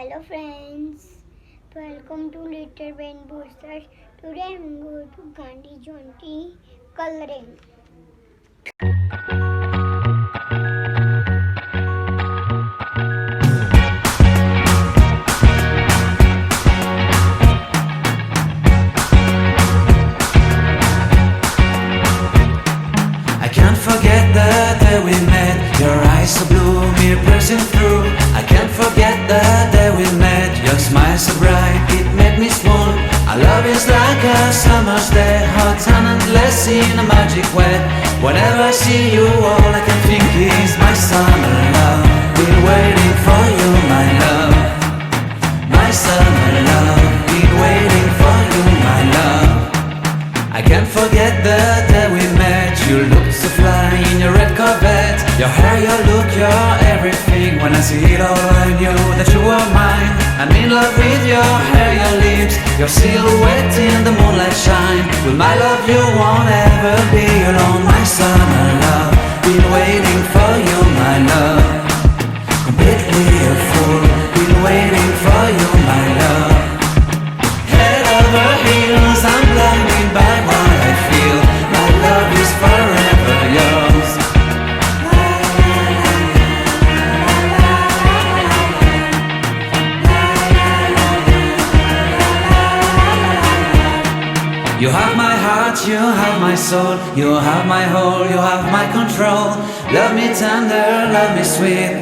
Hello friends, welcome to Little Brainboosters. Today I'm going to Gandhi Jayanti coloring. I can't forget the day we met. Your eyes so blue, me pressing through. I can't forget the day we met. Your smile so bright, it made me swoon. Our love is like a summer's day, hot and endless in a magic way. Whenever I see you, all I can think is my summer love. Been waiting for you, my love. My summer love. Been waiting for you, my love. I can't forget the day we met. You looked so fly in your red Corvette. Your hair, your look, your everything. When I see it all, I knew that you were mine. I'm in love with your hair, your lips, your silhouette in the moonlight shine. With my love you won't ever be alone. My summer love, been waiting for you, my love. Completely a fool, been waiting for you, my love. Head over heels, I'm blinded by what I feel. My love is forever yours. You have my heart, you have my soul, you have my whole, you have my control. Love me tender, love me sweet.